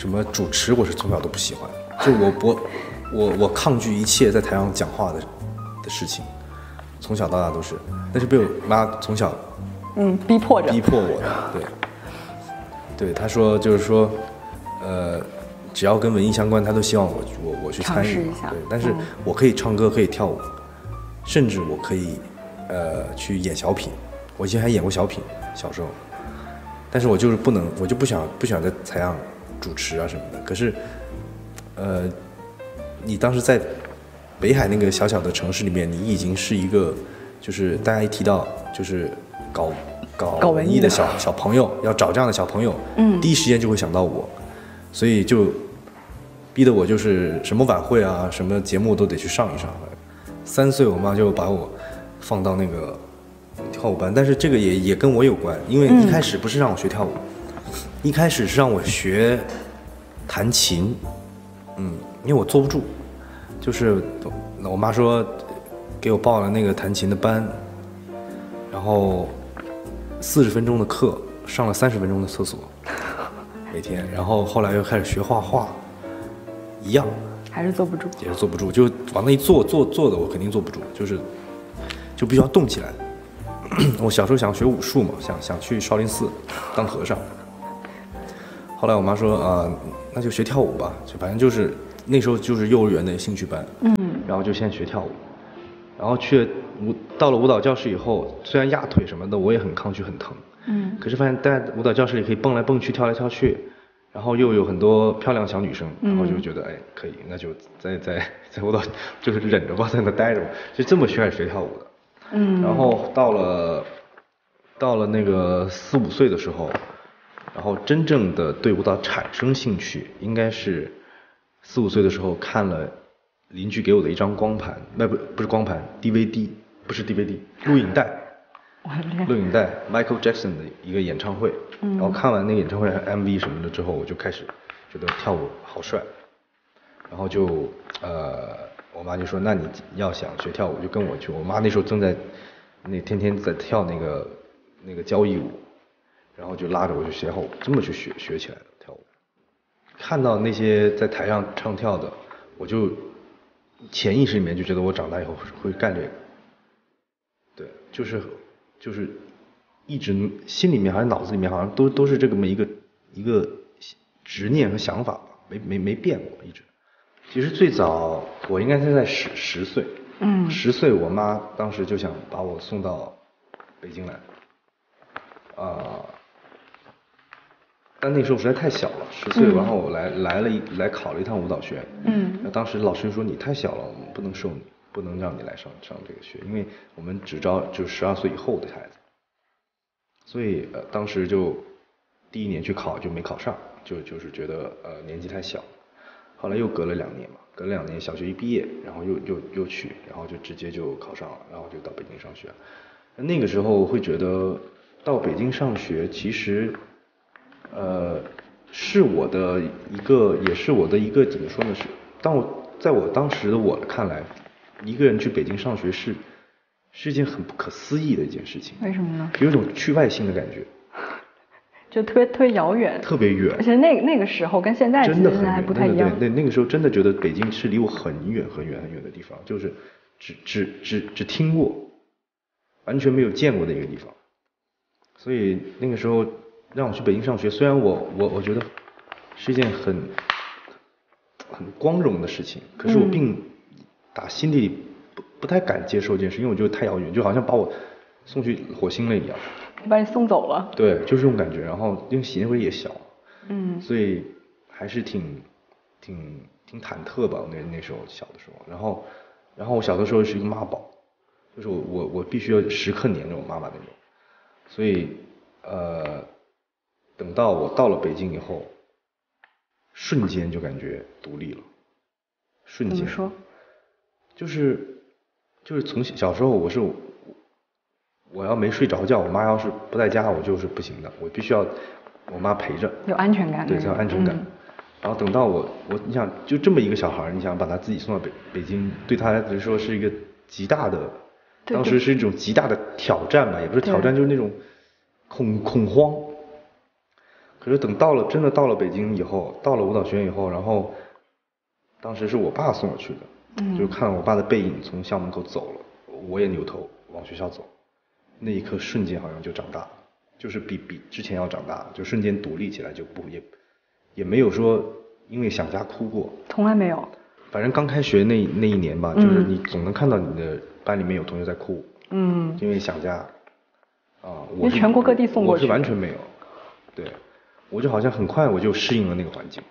什么主持，我是从小都不喜欢，就我抗拒一切在台上讲话的事情，从小到大都是，那是被我妈从小逼迫我的，对，她说就是说，只要跟文艺相关，她都希望我去参与，对，但是我可以唱歌，可以跳舞，甚至我可以去演小品，我以前还演过小品，小时候，但是我就是不能，我就不想在台上主持啊什么的。可是，你当时在北海那个小小的城市里面，你已经是一个，就是大家一提到就是搞文艺的小朋友，要找这样的小朋友，第一时间就会想到我，所以就逼得我就是什么晚会啊，什么节目都得去上一上。3岁我妈就把我放到那个跳舞班，但是这个也跟我有关，因为一开始不是让我学跳舞，一开始是让我学弹琴，因为我坐不住，就是我妈说给我报了那个弹琴的班，然后40分钟的课，上了30分钟的厕所，每天，然后后来又开始学画画，一样，还是坐不住，也是坐不住，就往那一坐的我肯定坐不住，就必须要动起来。我小时候想学武术嘛，想去少林寺当和尚。后来我妈说那就学跳舞吧，就反正就是那时候就是幼儿园的兴趣班，然后就先学跳舞，然后到了舞蹈教室以后，虽然压腿什么的我也很抗拒很疼，可是发现在舞蹈教室里可以蹦来蹦去跳来跳去，然后又有很多漂亮小女生，然后就觉得可以，那就在舞蹈就是忍着吧，在那待着吧，就这么开始学跳舞的。然后到了那个4、5岁的时候，然后真正的对舞蹈产生兴趣，应该是4、5岁的时候看了邻居给我的一张光盘，不是光盘 ，DVD， 不是 DVD， 录影带，Michael Jackson 的一个演唱会，然后看完那个演唱会 MV 什么的之后，我就开始觉得跳舞好帅，然后就我妈就说，那你要想学跳舞就跟我去。我妈那时候正在天天在跳那个交谊舞，然后就拉着我去学后这么去学起来的跳舞。看到那些在台上唱跳的，我就潜意识里面就觉得我长大以后会干这个。对，就是一直心里面好像脑子里面好像都是这么一个执念和想法吧，没变过一直。其实最早我应该是在10岁，10岁我妈当时就想把我送到北京来，但那时候实在太小了，10岁，然后我来考了一趟舞蹈学院，那当时老师说你太小了，我们不能收你，不能让你来上这个学，因为我们只招就12岁以后的孩子，所以当时就第1年去考就没考上，就是觉得年纪太小。后来又隔了2年嘛，隔了2年，小学一毕业，然后又去，然后就直接就考上了，然后就到北京上学。那个时候会觉得到北京上学，其实是我的也是我的一个怎么说呢？在我当时的我看来，一个人去北京上学是一件很不可思议的一件事情。为什么呢？有一种去外星的感觉。就特别遥远，特别远，而且那个时候跟现在其实还不太一样。对，那个时候真的觉得北京是离我很远很远很远的地方，就是只听过，完全没有见过的一个地方。所以那个时候让我去北京上学，虽然我觉得是一件很光荣的事情，可是我并打心底不太敢接受这件事，因为我觉得太遥远，就好像把我送去火星了一样。把你送走了。对，就是这种感觉。然后因为那会儿也小，所以还是挺忐忑吧。那时候小的时候，然后我小的时候是一个妈宝，就是我必须要时刻黏着我妈妈那种。所以等到我到了北京以后，瞬间就感觉独立了，瞬间。怎么说？就是从小时候我要没睡着觉，我妈要是不在家，我就是不行的，我必须要我妈陪着，有安全感。对，才有安全感。然后等到你想就这么一个小孩，你想把他自己送到北京，对他来说是一个极大的，当时是一种极大的挑战吧，也不是挑战，就是那种恐慌。可是等真的到了北京以后，到了舞蹈学院以后，然后当时是我爸送我去的，就看我爸的背影从校门口走了，我也扭头往学校走，那一刻瞬间好像就长大了，就是比之前要长大，就瞬间独立起来，就也没有说因为想家哭过，从来没有。反正刚开学那一年吧，就是你总能看到你的班里面有同学在哭，因为想家，因为全国各地送过去，我是完全没有，对，我就好像很快我就适应了那个环境，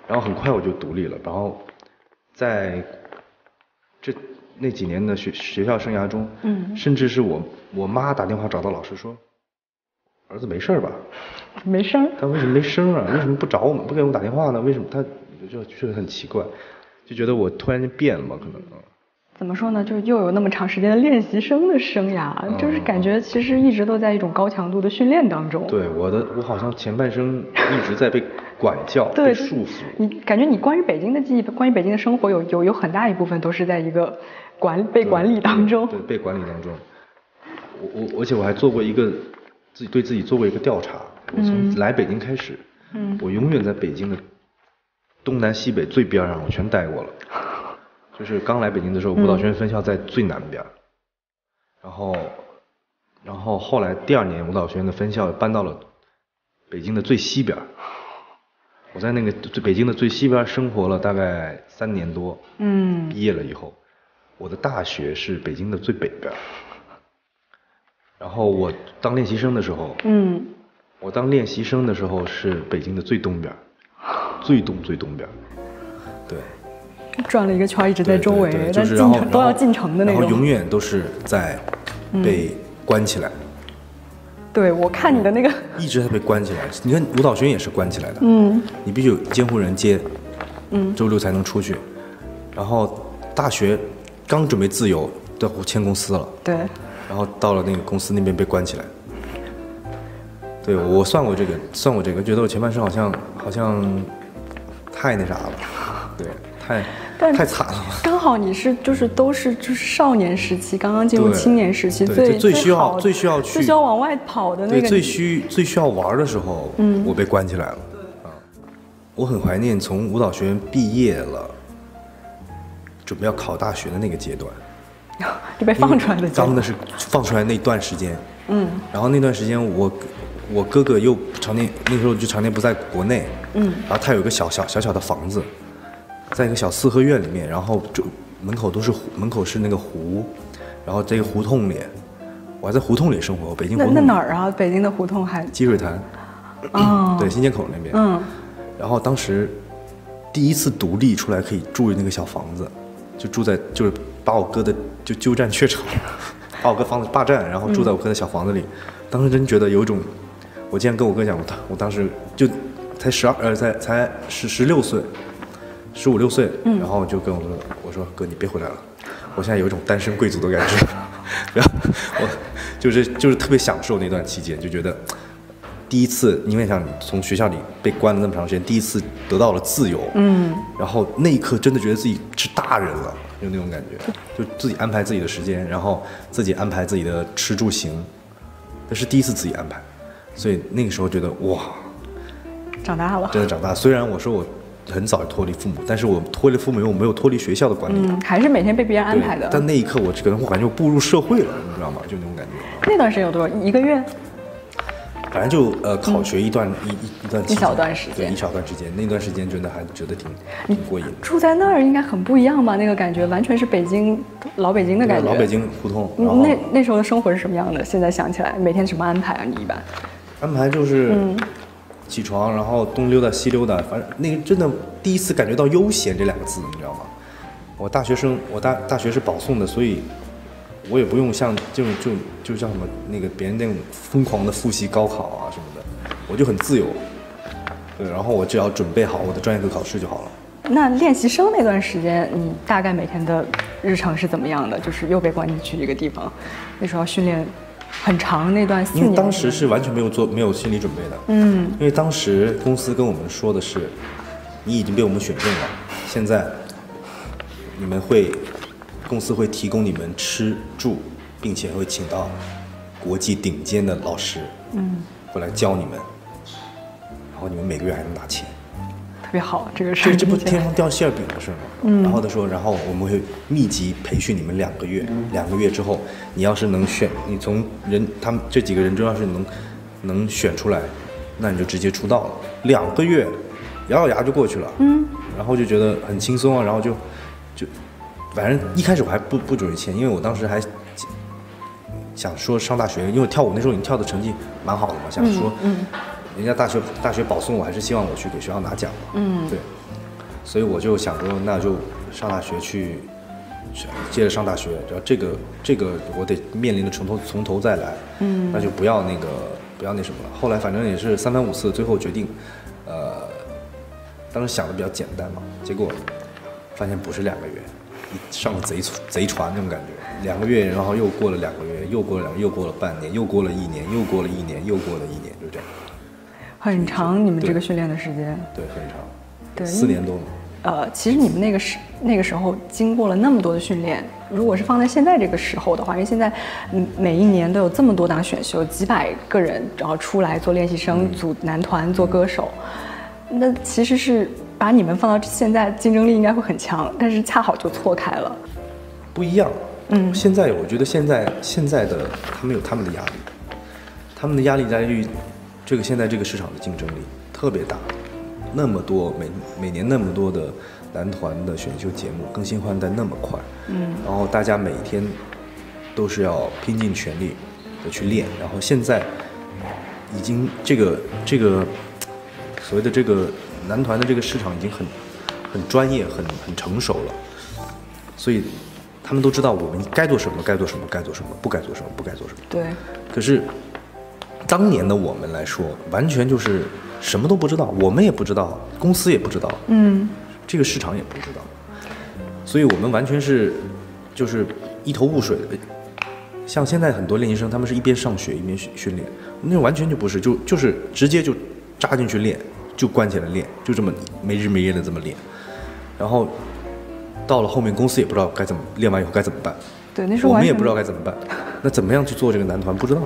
然后很快我就独立了，然后在那几年的学校生涯中，甚至是我妈打电话找到老师说，儿子没事吧？没声。他为什么没声啊？为什么不找我们？不给我们打电话呢？为什么他就觉得很奇怪？就觉得我突然间变了嘛，可能怎么说呢？就又有那么长时间的练习生的生涯，就是感觉其实一直都在一种高强度的训练当中。对，我好像前半生一直在被管教、被束缚。你感觉你关于北京的记忆，关于北京的生活有很大一部分都是在一个被管理当中。对，被管理当中。而且我还做过对自己做过一个调查。我从来北京开始，我永远在北京的东南西北最边上，我全待过了。就是刚来北京的时候，舞蹈学院分校在最南边，然后后来第2年舞蹈学院的分校搬到了北京的最西边。我在那个北京的最西边生活了大概3年多，毕业了以后，我的大学是北京的最北边。然后我当练习生的时候，是北京的最东边，最东边，对。转了一个圈，一直在周围，对，但都要进城的那种。然后永远都是在被关起来。对，我看你的那个一直在被关起来。你看舞蹈学院也是关起来的，你必须有监护人接，周6才能出去。然后大学刚准备自由，都签公司了，对。然后到了那个公司那边被关起来。对，我算过这个，觉得我前半生好像太那啥了，对。太惨了。刚好你是都是少年时期，刚刚进入青年时期，最需要往外跑的那个。对，最需要玩的时候，我被关起来了。我很怀念从舞蹈学院毕业了，准备要考大学的那个阶段。就被放出来的阶段。真的是放出来那段时间。然后那段时间我哥哥又那时候就常年不在国内。然后他有一个小的房子。在一个小4合院里面，然后门口是那个湖，然后这个胡同里，我还在胡同里生活。北京胡同那哪儿啊？北京的胡同还积水潭，对，新街口那边。然后当时第一次独立出来，可以住那个小房子，就是把我哥的就鸠占鹊巢，把我哥房子霸占，然后住在我哥的小房子里。当时真觉得有一种，我竟然跟我哥讲，我当时就才16岁。15、16岁，然后就跟我说哥，你别回来了，我现在有一种单身贵族的感觉。然后我就是特别享受那段期间，就觉得第一次，因为像从学校里被关了那么长时间，第一次得到了自由。然后那一刻真的觉得自己是大人了，有那种感觉，就自己安排自己的时间，然后自己安排自己的吃住行，这是第一次自己安排，所以那个时候觉得哇，长大了，真的长大。虽然我说我很早就脱离父母，但是我脱离父母，我没有脱离学校的管理，还是每天被别人安排的。但那一刻，我可能感觉我步入社会了，你知道吗？就那种感觉。那段时间有多少？1个月？反正就考学一段一小段时间，对，一小段时间。那段时间真的还觉得挺过瘾。住在那儿应该很不一样吧？那个感觉完全是老北京的感觉。老北京胡同。那时候的生活是什么样的？现在想起来，每天什么安排啊？你一般？安排就是起床，然后东溜达西溜达，反正那个真的第一次感觉到悠闲这2个字，你知道吗？我大学是保送的，所以我也不用像就像什么那个别人那种疯狂的复习高考啊什么的，我就很自由。对，然后我只要准备好我的专业课考试就好了。那练习生那段时间，你大概每天的日程是怎么样的？就是又被关进去一个地方，那时候要训练很长那段4年。因为当时是完全没有心理准备的。因为当时公司跟我们说的是，你已经被我们选中了，现在公司会提供你们吃住，并且会请到国际顶尖的老师，会来教你们。然后你们每个月还能拿钱，特别好，这个是这不天上掉馅饼的事吗？然后他说，然后我们会密集培训你们2个月，2个月之后，你要是能选，你从他们这几个人中要是能选出来，那你就直接出道了。2个月，咬咬牙就过去了。然后就觉得很轻松啊，然后就反正一开始我还不准备签，因为我当时还想说上大学，因为跳舞那时候已经跳的成绩蛮好的嘛，想说，人家大学保送我还是希望我去给学校拿奖嘛，对，所以我就想说那就上大学去，接着上大学，然后这个我得面临的从头再来，那就不要那什么了。后来反正也是3番5次，最后决定，当时想的比较简单嘛，结果发现不是2个月，上了贼船那种感觉，2个月，然后又过了2个月，又过了2个月，又过了半年，又过了1年，又过了1年，又过了1年，就这样。很长，你们这个训练的时间。对，很长。对，4年多嘛。其实你们那个时候经过了那么多的训练，如果是放在现在这个时候的话，因为现在每一年都有这么多档选秀，几百个人，然后出来做练习生，组男团，做歌手，那其实是把你们放到现在，竞争力应该会很强，但是恰好就错开了。不一样。现在我觉得现在的他们有他们的压力，他们的压力在于现在这个市场的竞争力特别大。那么多每年那么多的男团的选秀节目更新换代那么快，然后大家每天都是要拼尽全力的去练，然后现在已经这个所谓的这个男团的这个市场已经很专业很成熟了，所以他们都知道我们该做什么，该做什么，该做什么，不该做什么，不该做什么。对。可是当年的我们来说，完全就是什么都不知道，我们也不知道，公司也不知道，这个市场也不知道，所以我们完全是就是一头雾水的。像现在很多练习生，他们是一边上学一边训练，那完全就不是，就是直接就扎进去练，就关起来练，就这么没日没夜的这么练，然后到了后面公司也不知道该怎么练完以后该怎么办，对，那时候我们也不知道该怎么办，那怎么样去做这个男团不知道，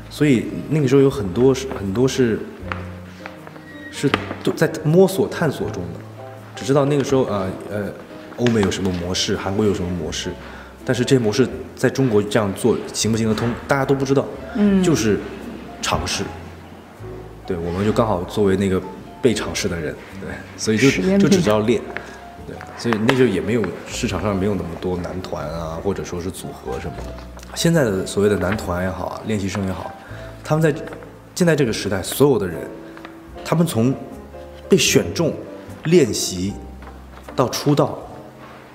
所以那个时候有很多是都在摸索探索中的，只知道那个时候欧美有什么模式，韩国有什么模式，但是这些模式在中国这样做行不行得通，大家都不知道，就是尝试。对，我们就刚好作为那个被尝试的人，对，所以就只知道练，对，所以那时候也没有市场上没有那么多男团啊，或者说是组合什么的。现在的所谓的男团也好啊，练习生也好，他们在现在这个时代，所有的人，他们从被选中、练习到出道，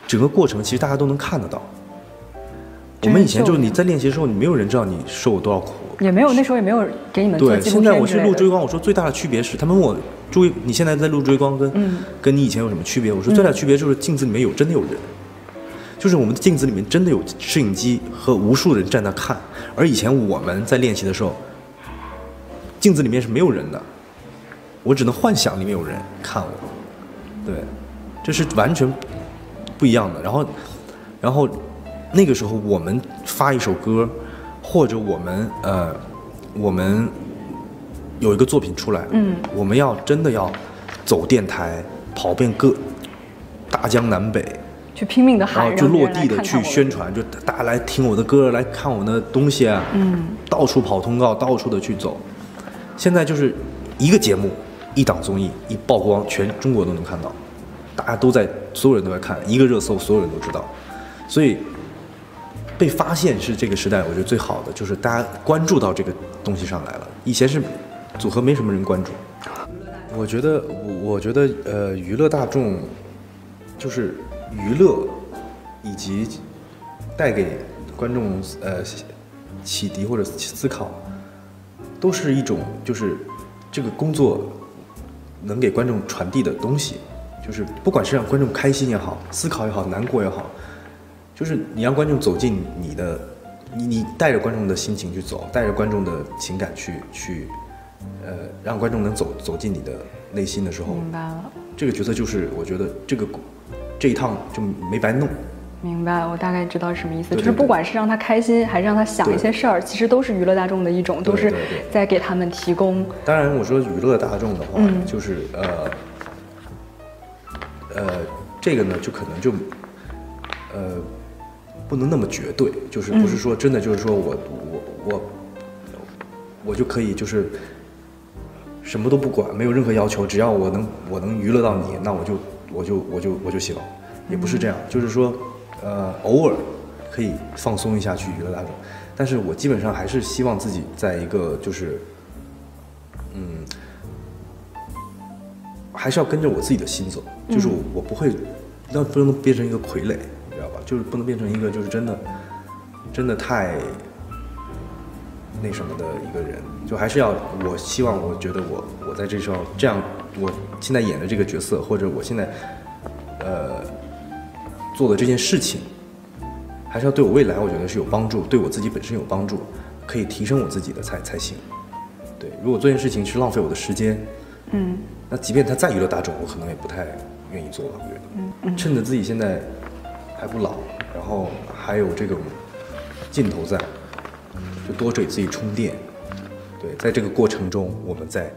整个过程其实大家都能看得到。我们以前就是你在练习的时候，你没有人知道你受过多少苦，也没有那时候也没有给你们做纪录片之类的。对，现在我去录追光，我说最大的区别是，他们问我你现在在录追光跟你以前有什么区别？我说最大的区别就是镜子里面真的有人，就是我们的镜子里面真的有摄影机和无数人站那看，而以前我们在练习的时候，镜子里面是没有人的，我只能幻想里面有人看我，对，这是完全不一样的。然后那个时候我们发一首歌，或者我们有一个作品出来，我们真的要走电台，跑遍各大江南北，去拼命的喊，然后就落地的去宣传，就大家来听我的歌，来看我的东西啊，到处跑通告，到处的去走。现在就是一个节目，一档综艺，一曝光，全中国都能看到，大家都在，所有人都在看，一个热搜，所有人都知道，所以被发现是这个时代我觉得最好的，就是大家关注到这个东西上来了。以前是组合没什么人关注。我觉得娱乐大众就是娱乐以及带给观众启迪或者思考，都是一种就是这个工作能给观众传递的东西，就是不管是让观众开心也好，思考也好，难过也好，就是你让观众走进你带着观众的心情去走，带着观众的情感去让观众能走进你的内心的时候，明白了。这个角色就是我觉得这一趟就没白弄，明白，我大概知道什么意思，对对对就是不管是让他开心，还是让他想一些事儿，其实都是娱乐大众的一种，都是在给他们提供。当然，我说娱乐大众的话，就是这个呢，就可能就不能那么绝对，就是不是说真的就是说我就可以就是什么都不管，没有任何要求，只要我能娱乐到你，那我就行，也不是这样，就是说偶尔可以放松一下去娱乐大众，但是我基本上还是希望自己在一个就是还是要跟着我自己的心走，就是我不会不能变成一个傀儡，你知道吧？就是不能变成一个就是真的太那什么的一个人，就还是要我希望我觉得我在这时候这样，我现在演的这个角色，或者我现在做的这件事情，还是要对我未来我觉得是有帮助，对我自己本身有帮助，可以提升我自己的才行。对，如果做这件事情是浪费我的时间，那即便他再娱乐大众，我可能也不太愿意做吧。我觉得，趁着自己现在还不老，然后还有这种劲头在，就多给自己充电。对，在这个过程中，我们再